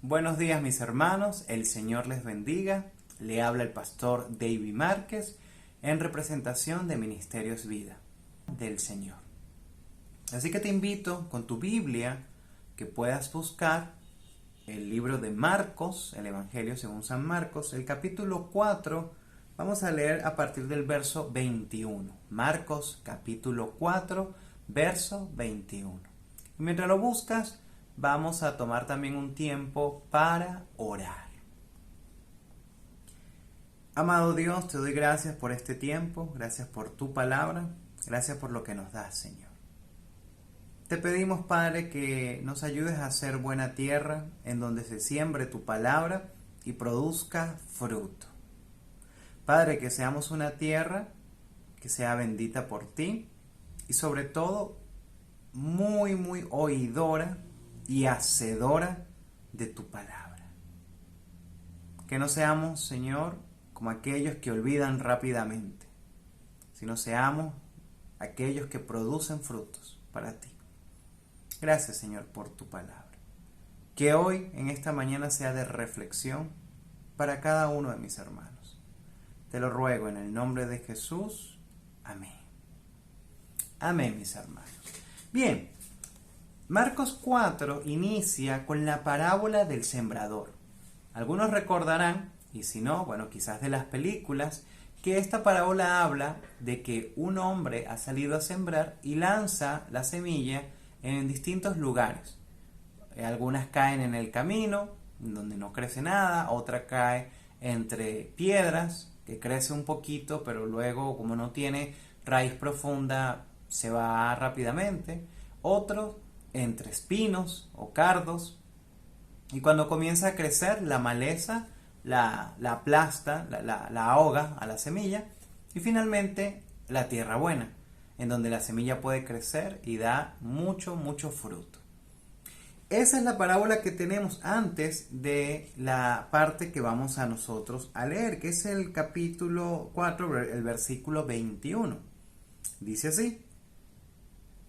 Buenos días mis hermanos, el Señor les bendiga. Le habla el pastor David Márquez en representación de Ministerios Vida del Señor. Así que te invito con tu Biblia que puedas buscar el libro de Marcos, el Evangelio según San Marcos, el capítulo 4. Vamos a leer a partir del verso 21. Marcos capítulo 4, verso 21. Y mientras lo buscas, vamos a tomar también un tiempo para orar. Amado Dios, te doy gracias por este tiempo, gracias por tu palabra, gracias por lo que nos das, Señor. Te pedimos, Padre, que nos ayudes a hacer buena tierra en donde se siembre tu palabra y produzca fruto. Padre, que seamos una tierra que sea bendita por ti y sobre todo muy oidora y hacedora de tu palabra. Que no seamos, Señor, como aquellos que olvidan rápidamente, sino seamos aquellos que producen frutos para ti. Gracias, Señor, por tu palabra. Que hoy, en esta mañana, sea de reflexión para cada uno de mis hermanos. Te lo ruego en el nombre de Jesús. Amén. Amén, mis hermanos. Bien, Marcos 4 inicia con la parábola del sembrador. Algunos recordarán, y si no, bueno, quizás de las películas, que esta parábola habla de que un hombre ha salido a sembrar y lanza la semilla en distintos lugares. Algunas caen en el camino, donde no crece nada, otra cae entre piedras, que crece un poquito, pero luego, como no tiene raíz profunda, se va rápidamente. Otro entre espinos o cardos, y cuando comienza a crecer la maleza la aplasta, la ahoga a la semilla, y finalmente la tierra buena, en donde la semilla puede crecer y da mucho fruto. Esa es la parábola que tenemos antes de la parte que vamos a nosotros a leer, que es el capítulo 4, el versículo 21. Dice así: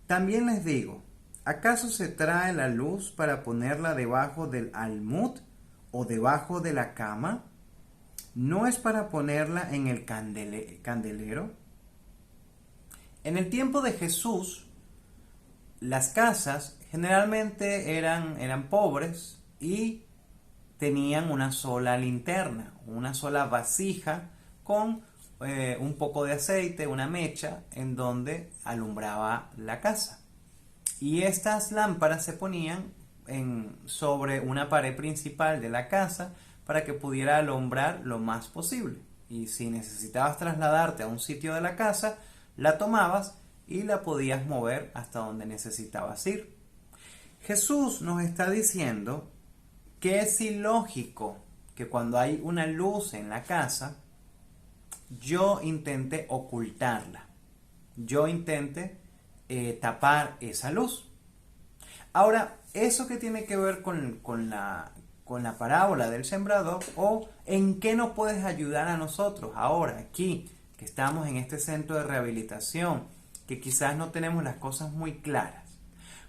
También les digo, ¿acaso se trae la luz para ponerla debajo del almud o debajo de la cama? ¿No es para ponerla en el candelero? En el tiempo de Jesús, las casas generalmente eran pobres y tenían una sola linterna, una sola vasija con un poco de aceite, una mecha, en donde alumbraba la casa. Y estas lámparas se ponían sobre una pared principal de la casa para que pudiera alumbrar lo más posible. Y si necesitabas trasladarte a un sitio de la casa, la tomabas y la podías mover hasta donde necesitabas ir. Jesús nos está diciendo que es ilógico que cuando hay una luz en la casa, yo intente ocultarla. Yo intente tapar esa luz. Ahora, ¿eso qué tiene que ver con la parábola del sembrador? ¿O en qué nos puedes ayudar a nosotros ahora, aquí, que estamos en este centro de rehabilitación, que quizás no tenemos las cosas muy claras?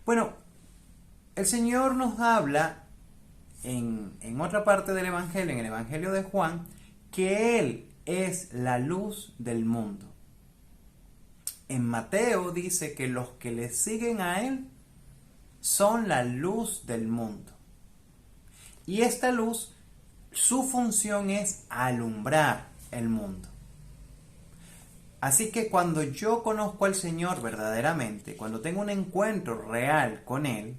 Bueno, el Señor nos habla en otra parte del Evangelio, en el Evangelio de Juan, que Él es la luz del mundo. En Mateo dice que los que le siguen a Él son la luz del mundo. Y esta luz, su función es alumbrar el mundo. Así que cuando yo conozco al Señor verdaderamente, cuando tengo un encuentro real con Él,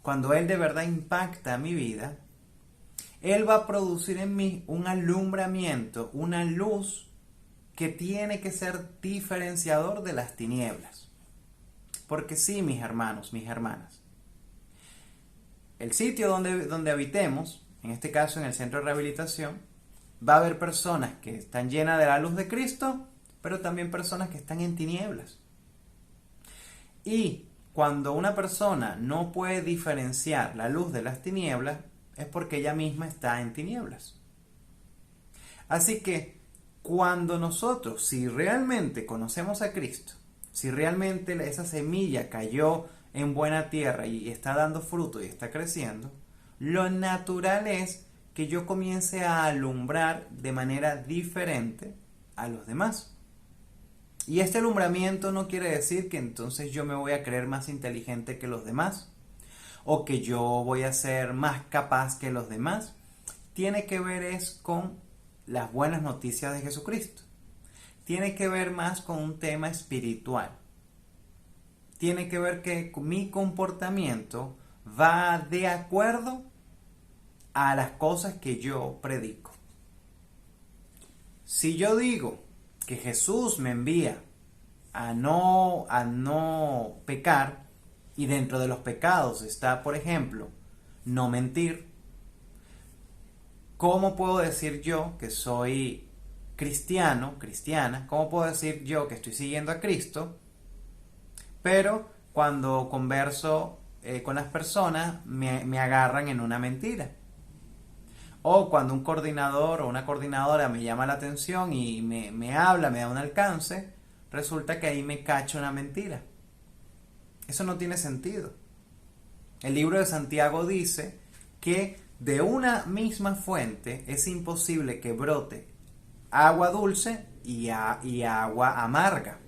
cuando Él de verdad impacta mi vida, Él va a producir en mí un alumbramiento, una luz que tiene que ser diferenciador de las tinieblas. Porque sí, mis hermanos, mis hermanas, el sitio donde habitemos, en este caso en el centro de rehabilitación, va a haber personas que están llenas de la luz de Cristo, pero también personas que están en tinieblas. Y cuando una persona no puede diferenciar la luz de las tinieblas, es porque ella misma está en tinieblas. Así que cuando nosotros, si realmente conocemos a Cristo, si realmente esa semilla cayó en buena tierra y está dando fruto y está creciendo, lo natural es que yo comience a alumbrar de manera diferente a los demás. Y este alumbramiento no quiere decir que entonces yo me voy a creer más inteligente que los demás o que yo voy a ser más capaz que los demás. Tiene que ver es con las buenas noticias de Jesucristo. Tiene que ver más con un tema espiritual. Tiene que ver que mi comportamiento va de acuerdo a las cosas que yo predico. Si yo digo que Jesús me envía a no pecar, y dentro de los pecados está, por ejemplo, no mentir, ¿cómo puedo decir yo que soy cristiano, cristiana? ¿Cómo puedo decir yo que estoy siguiendo a Cristo? Pero cuando converso con las personas me agarran en una mentira. O cuando un coordinador o una coordinadora me llama la atención y me habla, me da un alcance, resulta que ahí me cacho una mentira. Eso no tiene sentido. El libro de Santiago dice que de una misma fuente es imposible que brote agua dulce y agua amarga.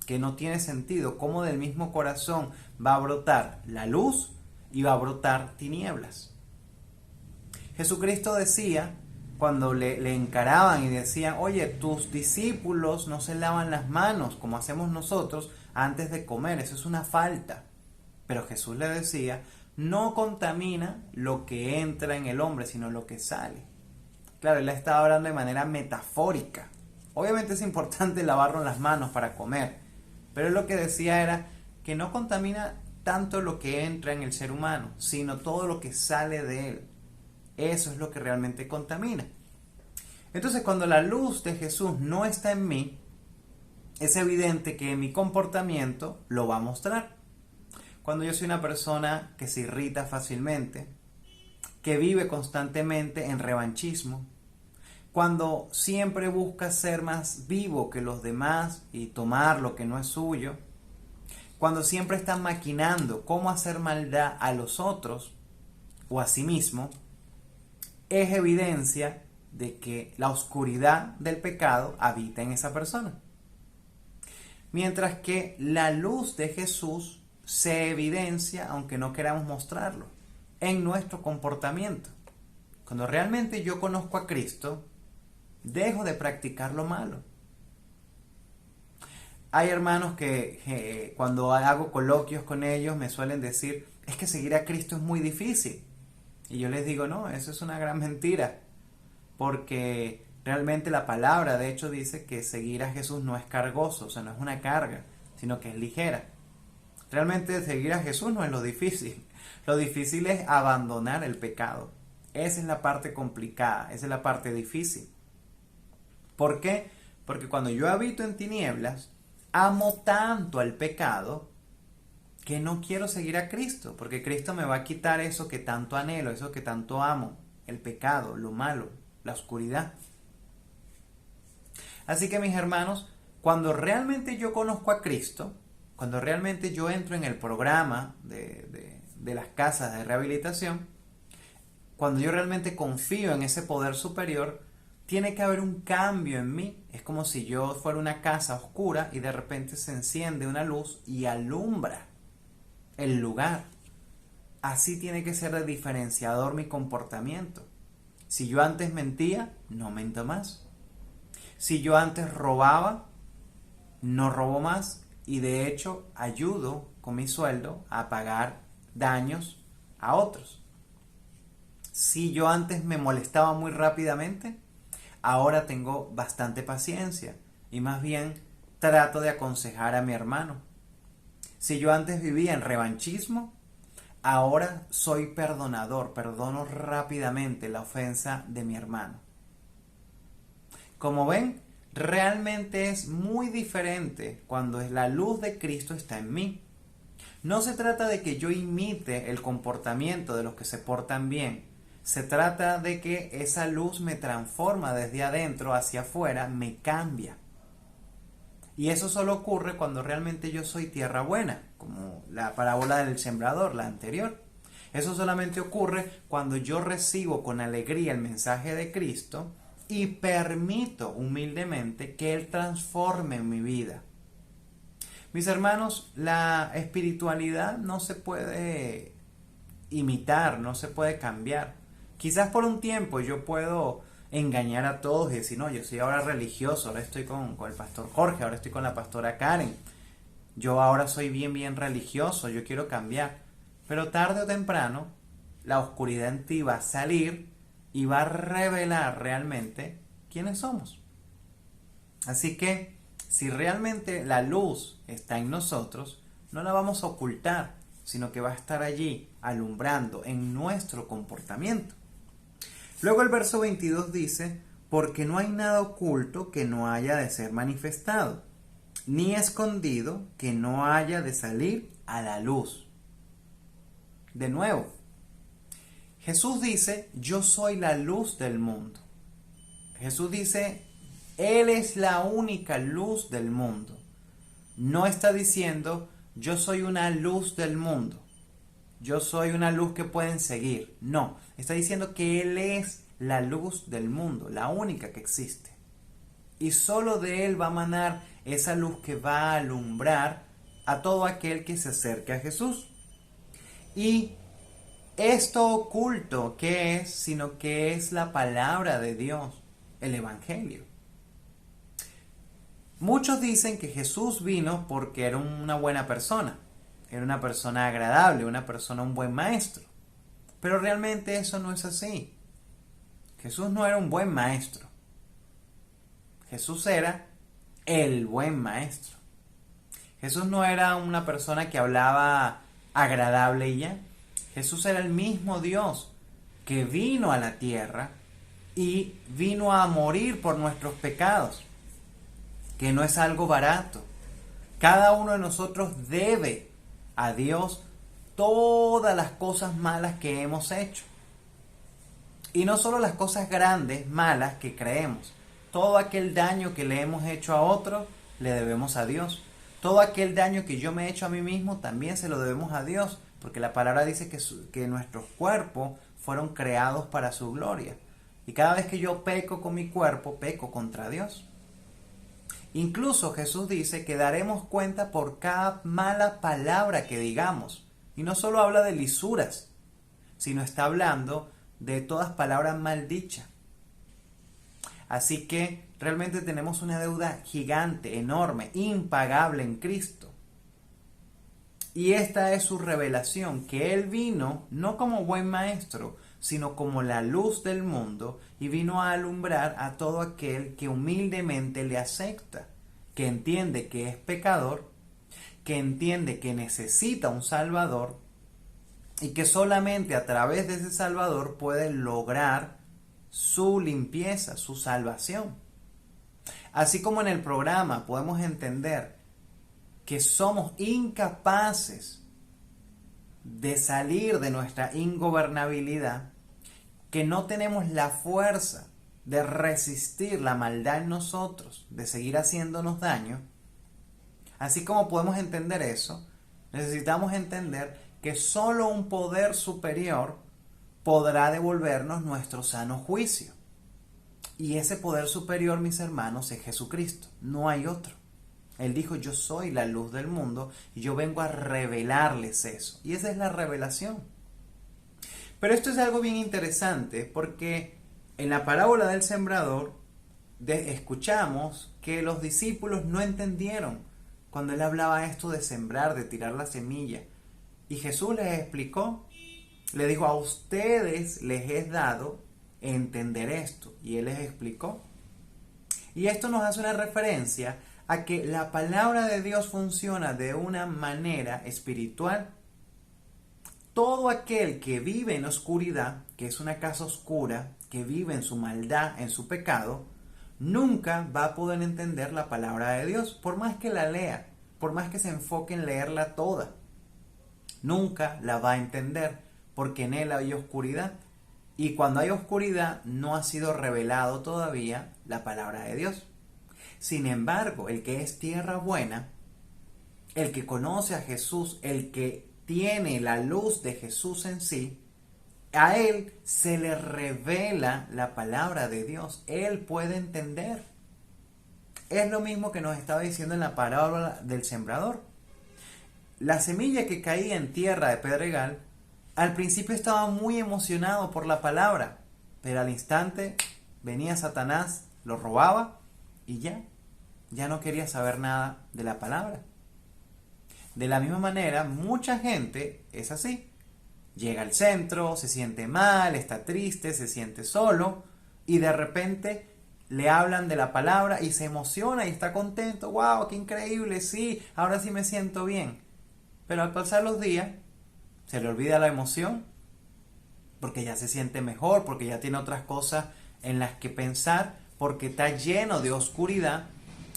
Que no tiene sentido. Cómo del mismo corazón va a brotar la luz y va a brotar tinieblas. Jesucristo decía, cuando le encaraban y decían, oye, tus discípulos no se lavan las manos como hacemos nosotros antes de comer, eso es una falta. Pero Jesús le decía, no contamina lo que entra en el hombre, sino lo que sale. Claro, él estaba hablando de manera metafórica. Obviamente es importante lavarnos las manos para comer, pero él lo que decía era que no contamina tanto lo que entra en el ser humano, sino todo lo que sale de él. Eso es lo que realmente contamina. Entonces, cuando la luz de Jesús no está en mí, es evidente que mi comportamiento lo va a mostrar. Cuando yo soy una persona que se irrita fácilmente, que vive constantemente en revanchismo, cuando siempre busca ser más vivo que los demás y tomar lo que no es suyo, cuando siempre está maquinando cómo hacer maldad a los otros o a sí mismo, es evidencia de que la oscuridad del pecado habita en esa persona. Mientras que la luz de Jesús se evidencia, aunque no queramos mostrarlo, en nuestro comportamiento. Cuando realmente yo conozco a Cristo, dejo de practicar lo malo. Hay hermanos que cuando hago coloquios con ellos me suelen decir, es que seguir a Cristo es muy difícil. Y yo les digo, no, eso es una gran mentira, porque realmente la palabra de hecho dice que seguir a Jesús no es cargoso, o sea, no es una carga, sino que es ligera. Realmente seguir a Jesús no es lo difícil es abandonar el pecado. Esa es la parte complicada, esa es la parte difícil. ¿Por qué? Porque cuando yo habito en tinieblas, amo tanto al pecado que no quiero seguir a Cristo, porque Cristo me va a quitar eso que tanto anhelo, eso que tanto amo, el pecado, lo malo, la oscuridad. Así que mis hermanos, cuando realmente yo conozco a Cristo, cuando realmente yo entro en el programa de las casas de rehabilitación, cuando yo realmente confío en ese poder superior, tiene que haber un cambio en mí. Es como si yo fuera una casa oscura y de repente se enciende una luz y alumbra el lugar. Así tiene que ser de diferenciador mi comportamiento. Si yo antes mentía, no miento más. Si yo antes robaba, no robo más. Y de hecho ayudo con mi sueldo a pagar daños a otros. Si yo antes me molestaba muy rápidamente, ahora tengo bastante paciencia y más bien trato de aconsejar a mi hermano. Si yo antes vivía en revanchismo, ahora soy perdonador, perdono rápidamente la ofensa de mi hermano. Como ven, realmente es muy diferente cuando la luz de Cristo está en mí. No se trata de que yo imite el comportamiento de los que se portan bien. Se trata de que esa luz me transforma desde adentro hacia afuera, me cambia. Y eso solo ocurre cuando realmente yo soy tierra buena, como la parábola del sembrador, la anterior. Eso solamente ocurre cuando yo recibo con alegría el mensaje de Cristo y permito humildemente que Él transforme mi vida. Mis hermanos, la espiritualidad no se puede imitar, no se puede cambiar. Quizás por un tiempo yo puedo engañar a todos y decir, no, yo soy ahora religioso, ahora estoy con el pastor Jorge, ahora estoy con la pastora Karen. Yo ahora soy bien religioso, yo quiero cambiar. Pero tarde o temprano, la oscuridad en ti va a salir y va a revelar realmente quiénes somos. Así que, si realmente la luz está en nosotros, no la vamos a ocultar, sino que va a estar allí, alumbrando en nuestro comportamiento. Luego el verso 22 dice, porque no hay nada oculto que no haya de ser manifestado, ni escondido que no haya de salir a la luz. De nuevo, Jesús dice, yo soy la luz del mundo. Jesús dice, Él es la única luz del mundo. No está diciendo, yo soy una luz del mundo. Yo soy una luz que pueden seguir. No, está diciendo que Él es la luz del mundo, la única que existe. Y solo de Él va a manar esa luz que va a alumbrar a todo aquel que se acerque a Jesús. Y esto oculto, ¿qué es? Sino que es la palabra de Dios, el Evangelio. Muchos dicen que Jesús vino porque era una buena persona. Era una persona agradable, un buen maestro. Pero realmente eso no es así. Jesús no era un buen maestro. Jesús era el buen maestro. Jesús no era una persona que hablaba agradable y ya. Jesús era el mismo Dios que vino a la tierra y vino a morir por nuestros pecados, que no es algo barato. Cada uno de nosotros debe a Dios todas las cosas malas que hemos hecho. Y no solo las cosas grandes, malas que creemos. Todo aquel daño que le hemos hecho a otro, le debemos a Dios. Todo aquel daño que yo me he hecho a mí mismo, también se lo debemos a Dios. Porque la palabra dice que nuestros cuerpos fueron creados para su gloria. Y cada vez que yo peco con mi cuerpo, peco contra Dios. Incluso Jesús dice que daremos cuenta por cada mala palabra que digamos. Y no solo habla de lisuras, sino está hablando de todas palabras maldichas. Así que realmente tenemos una deuda gigante, enorme, impagable en Cristo. Y esta es su revelación, que Él vino no como buen maestro, sino como la luz del mundo, y vino a alumbrar a todo aquel que humildemente le acepta, que entiende que es pecador, que entiende que necesita un Salvador, y que solamente a través de ese Salvador puede lograr su limpieza, su salvación. Así como en el programa podemos entender que somos incapaces de salir de nuestra ingobernabilidad, que no tenemos la fuerza de resistir la maldad en nosotros, de seguir haciéndonos daño, así como podemos entender eso, necesitamos entender que solo un poder superior podrá devolvernos nuestro sano juicio. Y ese poder superior, mis hermanos, es Jesucristo, no hay otro. Él dijo, yo soy la luz del mundo y yo vengo a revelarles eso. Y esa es la revelación. Pero esto es algo bien interesante porque en la parábola del sembrador escuchamos que los discípulos no entendieron cuando él hablaba esto de sembrar, de tirar la semilla. Y Jesús les explicó, le dijo, a ustedes les he dado entender esto. Y él les explicó. Y esto nos hace una referencia a que la palabra de Dios funciona de una manera espiritual. Todo aquel que vive en oscuridad, que es una casa oscura, que vive en su maldad, en su pecado, nunca va a poder entender la palabra de Dios, por más que la lea, por más que se enfoque en leerla toda. Nunca la va a entender, porque en él hay oscuridad. Y cuando hay oscuridad, no ha sido revelado todavía la palabra de Dios. Sin embargo, el que es tierra buena, el que conoce a Jesús, el que tiene la luz de Jesús en sí, a él se le revela la palabra de Dios. Él puede entender. Es lo mismo que nos estaba diciendo en la parábola del sembrador. La semilla que caía en tierra de pedregal, al principio estaba muy emocionado por la palabra, pero al instante venía Satanás, lo robaba y ya no quería saber nada de la palabra. De la misma manera, mucha gente es así. Llega al centro, se siente mal, está triste, se siente solo y de repente le hablan de la palabra y se emociona y está contento. ¡Wow! ¡Qué increíble! Sí, ahora sí me siento bien. Pero al pasar los días, se le olvida la emoción porque ya se siente mejor, porque ya tiene otras cosas en las que pensar, porque está lleno de oscuridad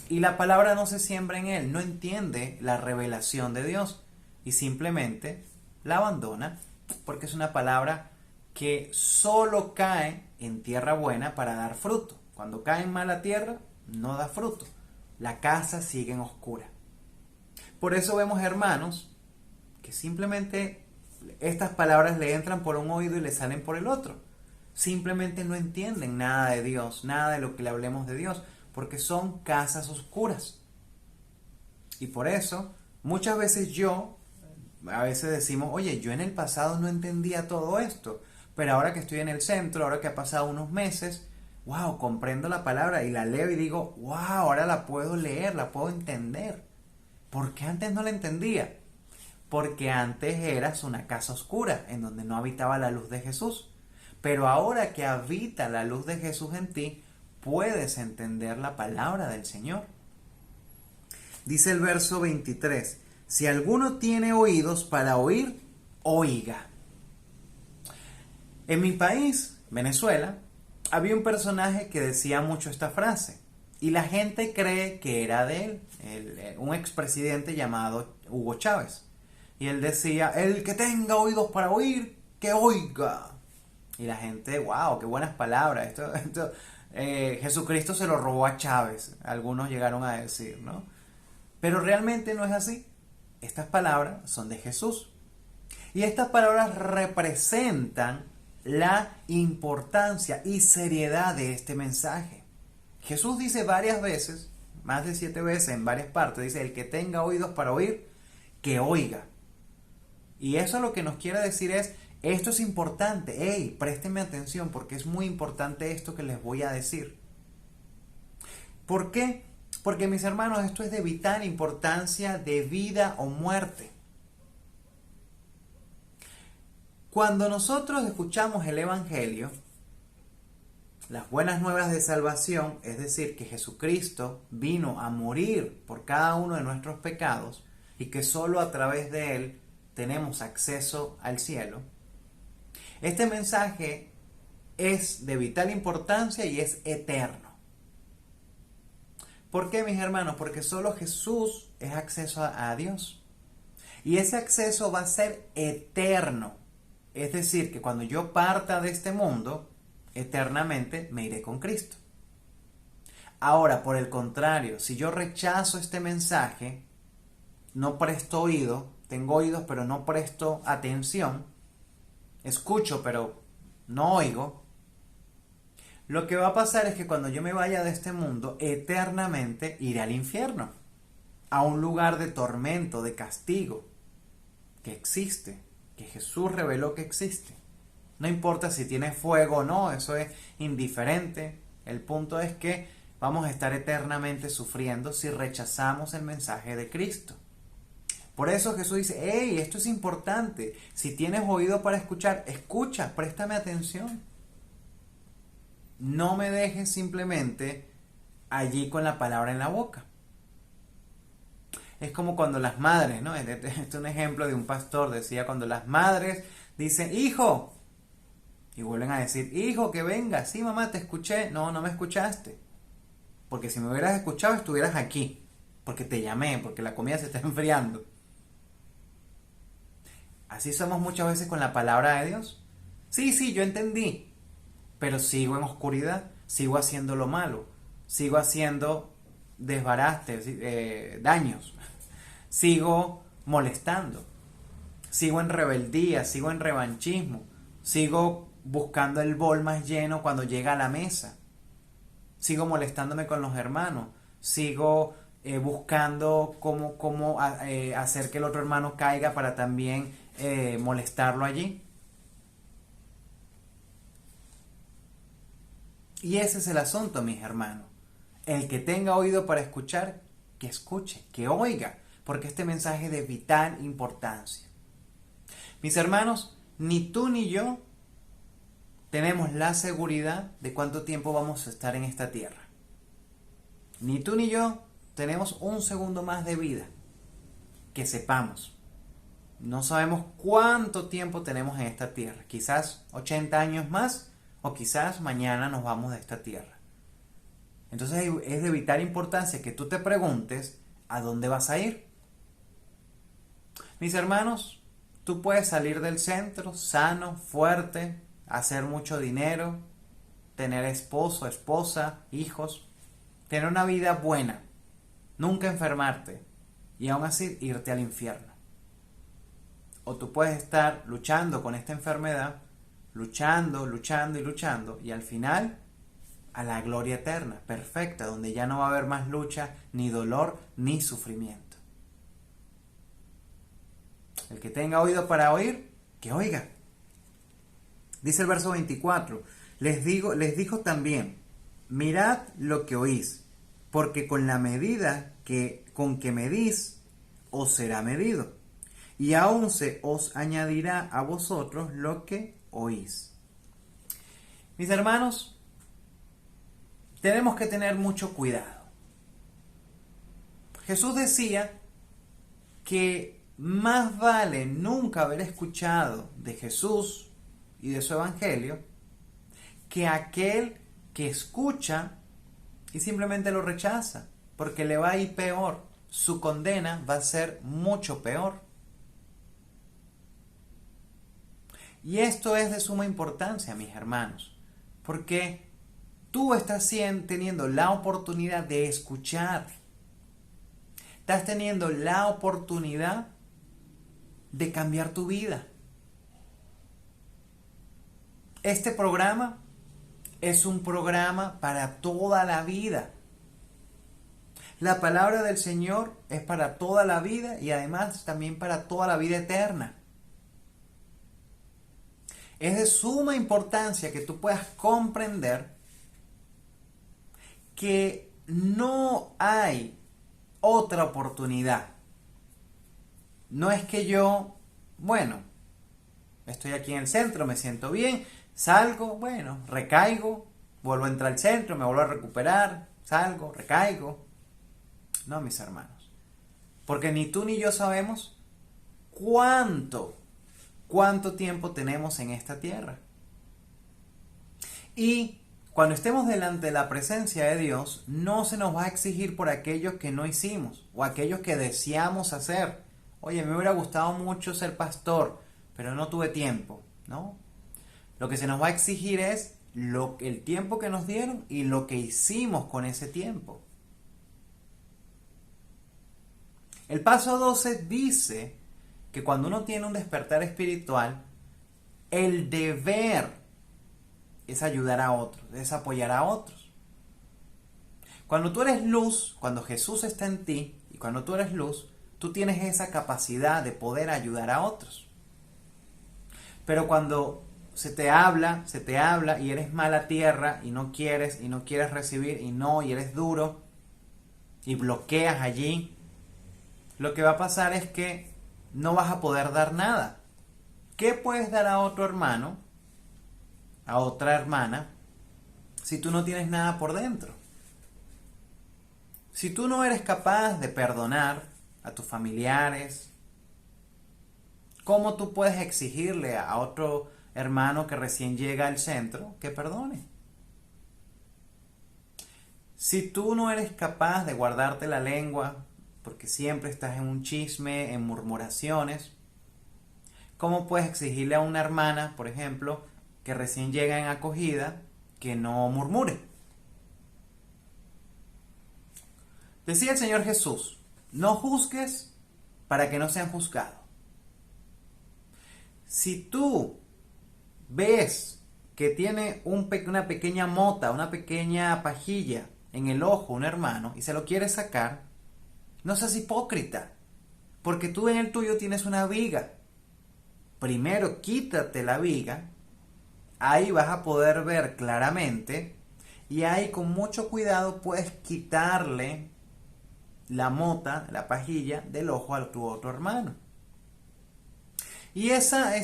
y la palabra no se siembra en él, no entiende la revelación de Dios y simplemente la abandona porque es una palabra que solo cae en tierra buena para dar fruto. Cuando cae en mala tierra, no da fruto. La casa sigue en oscura. Por eso vemos hermanos que simplemente estas palabras le entran por un oído y le salen por el otro. Simplemente no entienden nada de Dios, nada de lo que le hablemos de Dios, porque son casas oscuras. Y por eso, muchas veces a veces decimos, oye, yo en el pasado no entendía todo esto, pero ahora que estoy en el centro, ahora que ha pasado unos meses, wow, comprendo la palabra y la leo y digo, wow, ahora la puedo leer, la puedo entender. ¿Por qué antes no la entendía? Porque antes eras una casa oscura en donde no habitaba la luz de Jesús. Pero ahora que habita la luz de Jesús en ti, puedes entender la palabra del Señor. Dice el verso 23, si alguno tiene oídos para oír, oiga. En mi país, Venezuela, había un personaje que decía mucho esta frase y la gente cree que era de él, un expresidente llamado Hugo Chávez. Y él decía, el que tenga oídos para oír, que oiga. Y la gente, wow, qué buenas palabras. Jesucristo se lo robó a Chávez, algunos llegaron a decir, ¿no? Pero realmente no es así. Estas palabras son de Jesús. Y estas palabras representan la importancia y seriedad de este mensaje. Jesús dice varias veces, más de 7 veces en varias partes, dice, el que tenga oídos para oír, que oiga. Y eso lo que nos quiere decir es, esto es importante, hey, préstenme atención porque es muy importante esto que les voy a decir. ¿Por qué? Porque mis hermanos, esto es de vital importancia, de vida o muerte. Cuando nosotros escuchamos el Evangelio, las buenas nuevas de salvación, es decir, que Jesucristo vino a morir por cada uno de nuestros pecados y que solo a través de Él tenemos acceso al cielo, este mensaje es de vital importancia y es eterno. ¿Por qué, mis hermanos? Porque solo Jesús es acceso a Dios. Y ese acceso va a ser eterno. Es decir, que cuando yo parta de este mundo, eternamente me iré con Cristo. Ahora, por el contrario, si yo rechazo este mensaje, no presto oído, tengo oídos pero no presto atención, escucho pero no oigo, lo que va a pasar es que cuando yo me vaya de este mundo, eternamente iré al infierno, a un lugar de tormento, de castigo, que existe, que Jesús reveló que existe. No importa si tiene fuego o no, eso es indiferente. El punto es que vamos a estar eternamente sufriendo si rechazamos el mensaje de Cristo. Por eso Jesús dice, hey, esto es importante. Si tienes oído para escuchar, escucha, préstame atención. No me dejes simplemente allí con la palabra en la boca. Es como cuando las madres, ¿no? Este es un ejemplo de un pastor, decía, cuando las madres dicen, hijo, y vuelven a decir, hijo, que venga, sí mamá, te escuché, no, no me escuchaste, porque si me hubieras escuchado estuvieras aquí, porque te llamé, porque la comida se está enfriando. Así somos muchas veces con la palabra de Dios. Sí, yo entendí, pero sigo en oscuridad, sigo haciendo lo malo, sigo haciendo desbarastes, daños, sigo molestando. Sigo en rebeldía, sigo en revanchismo, sigo buscando el bol más lleno cuando llega a la mesa, sigo molestándome con los hermanos, sigo buscando cómo hacer que el otro hermano caiga para también molestarlo allí. Y ese es el asunto, mis hermanos. El que tenga oído para escuchar, que escuche, que oiga, porque este mensaje es de vital importancia. Mis hermanos, ni tú ni yo tenemos la seguridad de cuánto tiempo vamos a estar en esta tierra. Ni tú ni yo tenemos un segundo más de vida, que sepamos. No sabemos cuánto tiempo tenemos en esta tierra. Quizás 80 años más, o quizás mañana nos vamos de esta tierra. Entonces es de vital importancia que tú te preguntes a dónde vas a ir. Mis hermanos, tú puedes salir del centro sano, fuerte, hacer mucho dinero, tener esposo, esposa, hijos, tener una vida buena, nunca enfermarte y aún así irte al infierno. O tú puedes estar luchando con esta enfermedad, luchando y al final a la gloria eterna, perfecta, donde ya no va a haber más lucha, ni dolor, ni sufrimiento. El que tenga oído para oír, que oiga. Dice el verso 24, les dijo también, mirad lo que oís, porque con la medida con que medís, os será medido, y aún se os añadirá a vosotros lo que oís. Mis hermanos, tenemos que tener mucho cuidado. Jesús decía que más vale nunca haber escuchado de Jesús y de su evangelio que aquel que escucha y simplemente lo rechaza, porque le va a ir peor. Su condena va a ser mucho peor. Y esto es de suma importancia, mis hermanos, porque tú estás teniendo la oportunidad de escuchar. Estás teniendo la oportunidad de cambiar tu vida. Este programa es un programa para toda la vida. La palabra del Señor es para toda la vida y además también para toda la vida eterna. Es de suma importancia que tú puedas comprender que no hay otra oportunidad. No es que yo, bueno, estoy aquí en el centro, me siento bien, salgo, bueno, recaigo, vuelvo a entrar al centro, me vuelvo a recuperar, salgo, recaigo. No, mis hermanos. Porque ni tú ni yo sabemos cuánto tiempo tenemos en esta tierra. Y cuando estemos delante de la presencia de Dios, no se nos va a exigir por aquellos que no hicimos o aquellos que deseamos hacer. Oye, me hubiera gustado mucho ser pastor, pero no tuve tiempo, ¿no? Lo que se nos va a exigir es el tiempo que nos dieron y lo que hicimos con ese tiempo. El paso 12 dice que cuando uno tiene un despertar espiritual, el deber es ayudar a otros, es apoyar a otros. Cuando tú eres luz, cuando Jesús está en ti y cuando tú eres luz, tú tienes esa capacidad de poder ayudar a otros. Pero cuando se te habla y eres mala tierra y no quieres recibir y eres duro y bloqueas allí, lo que va a pasar es que no vas a poder dar nada. ¿Qué puedes dar a otro hermano, a otra hermana, si tú no tienes nada por dentro? Si tú no eres capaz de perdonar a tus familiares, ¿cómo tú puedes exigirle a otro hermano que recién llega al centro que perdone? Si tú no eres capaz de guardarte la lengua, porque siempre estás en un chisme, en murmuraciones, ¿cómo puedes exigirle a una hermana, por ejemplo, que recién llega en acogida, que no murmure? Decía el Señor Jesús, no juzgues para que no sean juzgados. Si tú ves que tiene una pequeña mota, una pequeña pajilla en el ojo un hermano y se lo quieres sacar, no seas hipócrita, porque tú en el tuyo tienes una viga. Primero quítate la viga, ahí vas a poder ver claramente y ahí con mucho cuidado puedes quitarle la mota, la pajilla del ojo a tu otro hermano. Y esa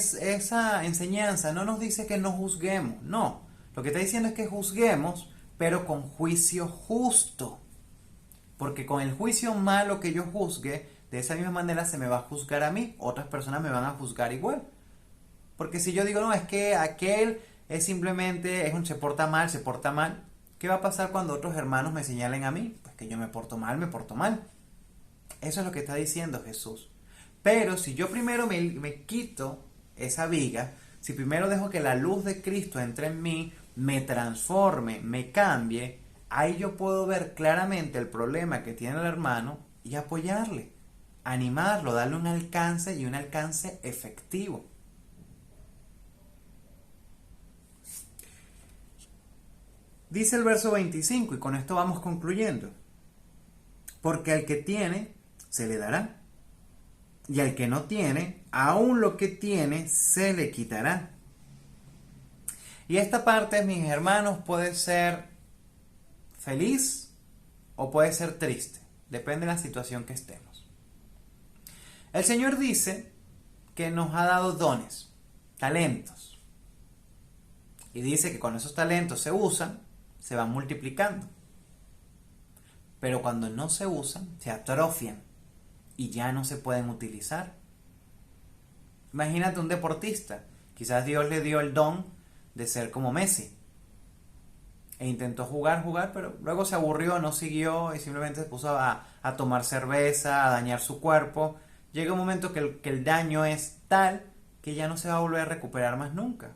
enseñanza no nos dice que no juzguemos, no. Lo que está diciendo es que juzguemos, pero con juicio justo. Porque con el juicio malo que yo juzgue, de esa misma manera se me va a juzgar a mí, otras personas me van a juzgar igual. Porque si yo digo, no, es que aquel es simplemente, se porta mal, ¿qué va a pasar cuando otros hermanos me señalen a mí? Pues que yo me porto mal, me porto mal. Eso es lo que está diciendo Jesús. Pero si yo primero me quito esa viga, si primero dejo que la luz de Cristo entre en mí, me transforme, me cambie, ahí yo puedo ver claramente el problema que tiene el hermano y apoyarle, animarlo, darle un alcance y un alcance efectivo. Dice el verso 25 y con esto vamos concluyendo. Porque al que tiene, se le dará. Y al que no tiene, aún lo que tiene, se le quitará. Y esta parte, mis hermanos, puede ser feliz o puede ser triste. Depende de la situación que estemos. El Señor dice que nos ha dado dones, talentos. Y dice que cuando esos talentos se usan, se van multiplicando. Pero cuando no se usan, se atrofian y ya no se pueden utilizar. Imagínate un deportista. Quizás Dios le dio el don de ser como Messi. E intentó jugar, pero luego se aburrió, no siguió y simplemente se puso a tomar cerveza, a dañar su cuerpo. Llega un momento que el daño es tal que ya no se va a volver a recuperar más nunca.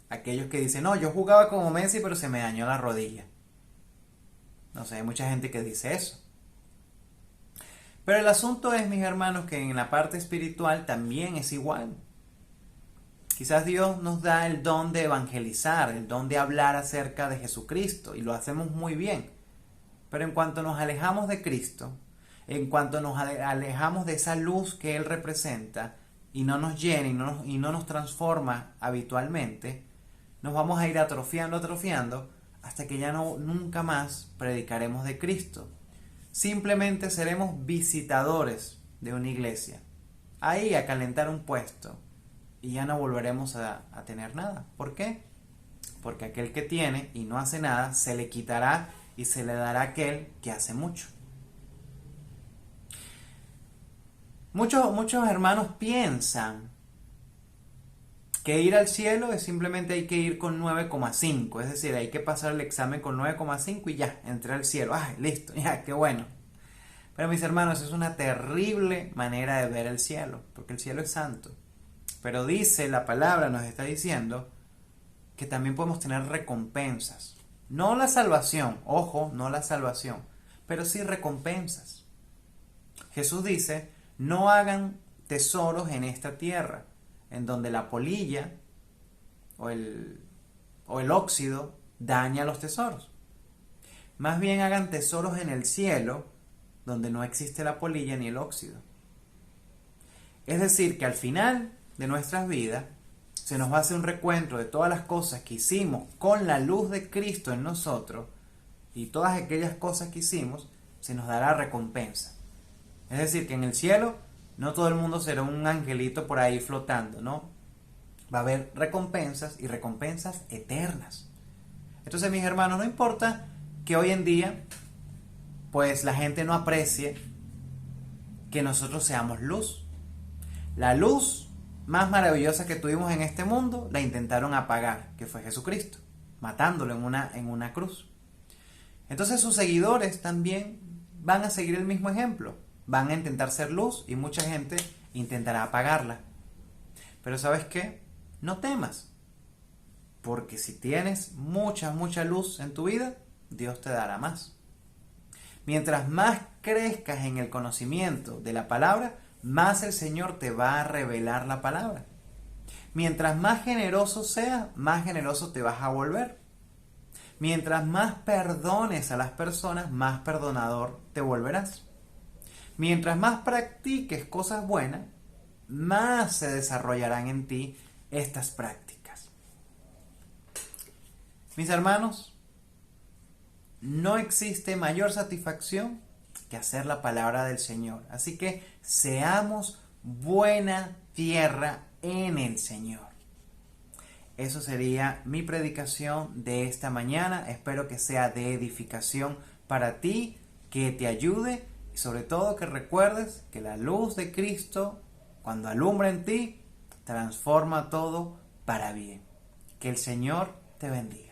Aquellos que dicen, no, yo jugaba como Messi, pero se me dañó la rodilla. No sé, hay mucha gente que dice eso. Pero el asunto es, mis hermanos, que en la parte espiritual también es igual. Quizás Dios nos da el don de evangelizar, el don de hablar acerca de Jesucristo, y lo hacemos muy bien. Pero en cuanto nos alejamos de Cristo, en cuanto nos alejamos de esa luz que Él representa, y no nos llena y no nos transforma habitualmente, nos vamos a ir atrofiando, hasta que ya nunca más predicaremos de Cristo. Simplemente seremos visitadores de una iglesia, ahí a calentar un puesto, y ya no volveremos a tener nada. ¿Por qué? Porque aquel que tiene y no hace nada, se le quitará y se le dará a aquel que hace mucho. Muchos hermanos piensan que ir al cielo es simplemente hay que ir con 9,5, es decir, hay que pasar el examen con 9,5 y ya, entré al cielo, listo, ya, qué bueno. Pero mis hermanos, es una terrible manera de ver el cielo, porque el cielo es santo. Pero dice, la palabra nos está diciendo que también podemos tener recompensas. No la salvación, ojo, no la salvación, pero sí recompensas. Jesús dice, no hagan tesoros en esta tierra, en donde la polilla o el óxido daña los tesoros. Más bien hagan tesoros en el cielo, donde no existe la polilla ni el óxido. Es decir, que al final de nuestras vidas se nos va a hacer un recuento de todas las cosas que hicimos con la luz de Cristo en nosotros, y todas aquellas cosas que hicimos se nos dará recompensa. Es decir, que en el cielo no todo el mundo será un angelito por ahí flotando, ¿no? Va a haber recompensas y recompensas eternas. Entonces, mis hermanos, no importa que hoy en día pues la gente no aprecie que nosotros seamos luz. La luz más maravillosa que tuvimos en este mundo la intentaron apagar, que fue Jesucristo, matándolo en una cruz. Entonces sus seguidores también van a seguir el mismo ejemplo, van a intentar ser luz y mucha gente intentará apagarla. Pero ¿sabes qué? No temas, porque si tienes mucha luz en tu vida, Dios te dará más. Mientras más crezcas en el conocimiento de la palabra, más el Señor te va a revelar la palabra. Mientras más generoso seas, más generoso te vas a volver. Mientras más perdones a las personas, más perdonador te volverás. Mientras más practiques cosas buenas, más se desarrollarán en ti estas prácticas. Mis hermanos, no existe mayor satisfacción que hacer la palabra del Señor. Así que seamos buena tierra en el Señor. Eso sería mi predicación de esta mañana. Espero que sea de edificación para ti, que te ayude y sobre todo que recuerdes que la luz de Cristo, cuando alumbra en ti, transforma todo para bien. Que el Señor te bendiga.